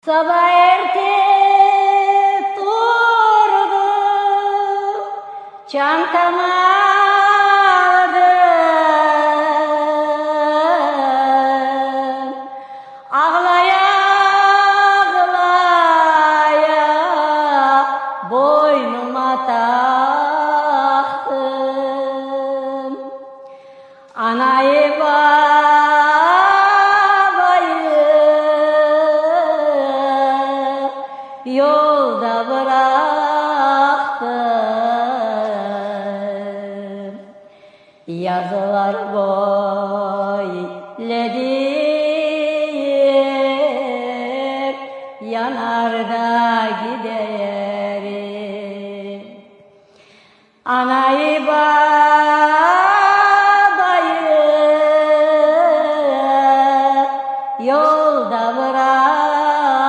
Sabah erken durdu, çantamı aldım. Ağlaya ağlaya boynuma taktım. Anayı yolda bıraktım. Yazılar böyledir, yanar da giderim. Anayı